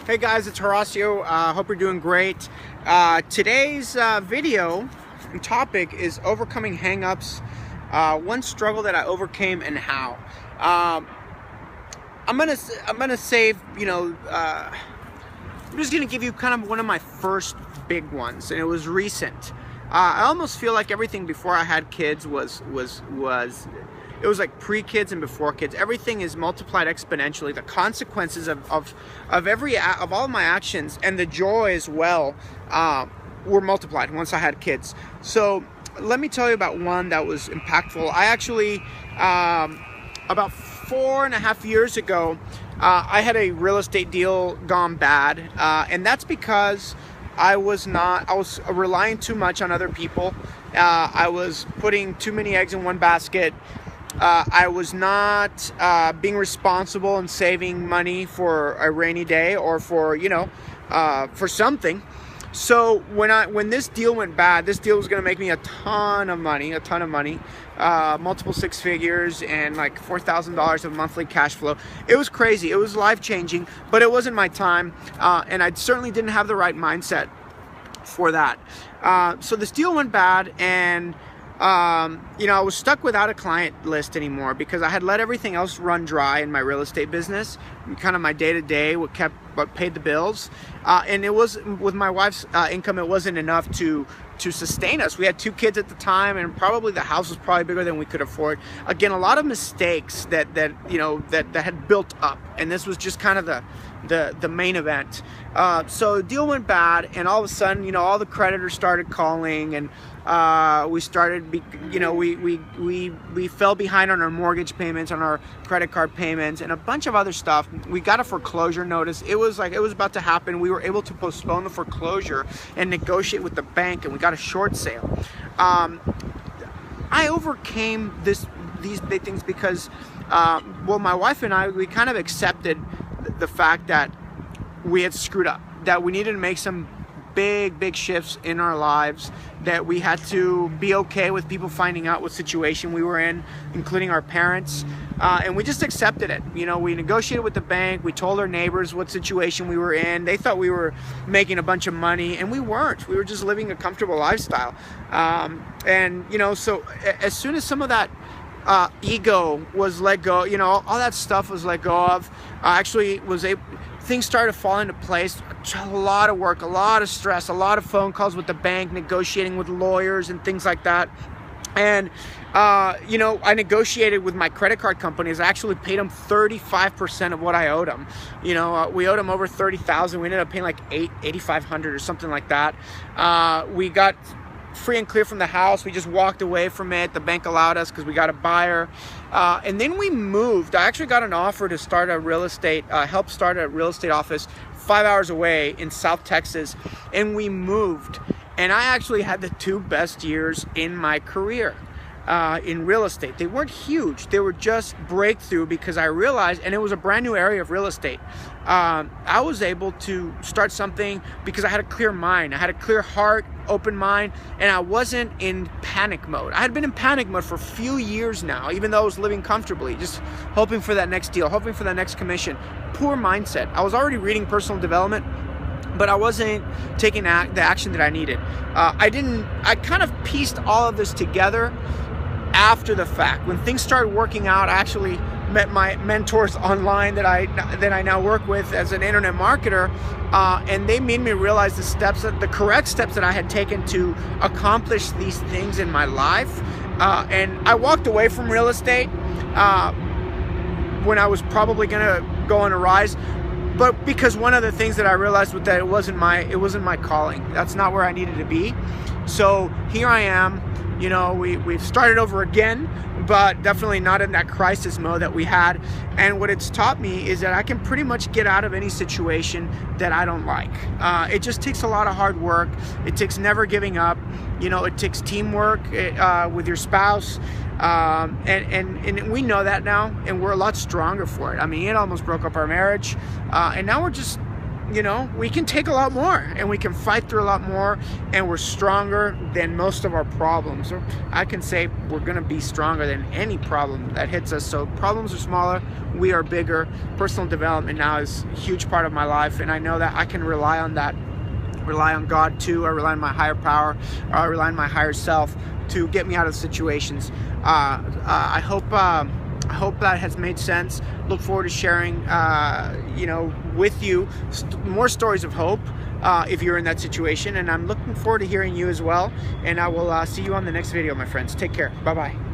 Hey guys, it's Horacio. Hope you're doing great. Today's video and topic is overcoming hangups. One struggle that I overcame and how. I'm gonna save. I'm just gonna give you kind of one of my first big ones, and it was recent. I almost feel like everything before I had kids was it was like pre-kids and before kids. Everything is multiplied exponentially. The consequences of all of my actions and the joy as well were multiplied once I had kids. So let me tell you about one that was impactful. I actually about 4.5 years ago, I had a real estate deal gone bad, and that's because I was relying too much on other people. I was putting too many eggs in one basket. I was not being responsible and saving money for a rainy day or for for something. So when this deal went bad, this deal was going to make me a ton of money, multiple six figures and like $4,000 of monthly cash flow. It was crazy. It was life-changing, but it wasn't my time, and I certainly didn't have the right mindset for that. So this deal went bad, and I was stuck without a client list anymore because I had let everything else run dry in my real estate business. Kind of my day-to-day, what paid the bills, and it was with my wife's income. It wasn't enough to sustain us. We had 2 kids at the time, and probably the house was probably bigger than we could afford. Again, a lot of mistakes that had built up, and this was just kind of the main event. So the deal went bad, and all of a sudden, all the creditors started calling, and we started, we fell behind on our mortgage payments, on our credit card payments, and a bunch of other stuff. We got a foreclosure notice. It was about to happen. We were able to postpone the foreclosure and negotiate with the bank, and we got a short sale. I overcame these big things because, my wife and I, we kind of accepted the fact that we had screwed up, that we needed to make some big shifts in our lives, that we had to be okay with people finding out what situation we were in, including our parents, and we just accepted it. We negotiated with the bank. We told our neighbors what situation we were in. They thought we were making a bunch of money, and we weren't. We were just living a comfortable lifestyle. So as soon as some of that ego was let go, all that stuff was let go of, things started to fall into place. A lot of work, a lot of stress, a lot of phone calls with the bank, negotiating with lawyers and things like that. And I negotiated with my credit card companies. I actually paid them 35% of what I owed them. We owed them over $30,000. We ended up paying like $8,500 or something like that. We got free and clear from the house. We just walked away from it. The bank allowed us because we got a buyer. And then we moved. I actually got an offer to start help start a real estate office 5 hours away in South Texas. And we moved. And I actually had the 2 best years in my career in real estate. They weren't huge. They were just breakthrough because I realized, and it was a brand new area of real estate. I was able to start something because I had a clear mind. I had a clear heart, open mind, and I wasn't in panic mode. I had been in panic mode for a few years now, even though I was living comfortably, just hoping for that next deal, hoping for that next commission. Poor mindset. I was already reading personal development, but I wasn't taking the action that I needed. I kind of pieced all of this together after the fact. When things started working out, I actually met my mentors online that I now work with as an internet marketer, and they made me realize the correct steps that I had taken to accomplish these things in my life. And I walked away from real estate when I was probably gonna go on a rise, but because one of the things that I realized was that it wasn't my calling. That's not where I needed to be. So here I am. We've started over again, but definitely not in that crisis mode that we had. And what it's taught me is that I can pretty much get out of any situation that I don't like. It just takes a lot of hard work. It takes never giving up. It takes teamwork with your spouse. And we know that now, and we're a lot stronger for it. I mean, it almost broke up our marriage. And now we're just you know, we can take a lot more, and we can fight through a lot more, and we're stronger than most of our problems. Or I can say we're gonna be stronger than any problem that hits us. So problems are smaller, we are bigger. Personal development now is a huge part of my life, and I know that I can rely on that, rely on God too. I rely on my higher power, or I rely on my higher self to get me out of situations. I hope that has made sense. Look forward to sharing, you know, with you more stories of hope if you're in that situation. And I'm looking forward to hearing you as well. And I will see you on the next video, my friends. Take care. Bye-bye.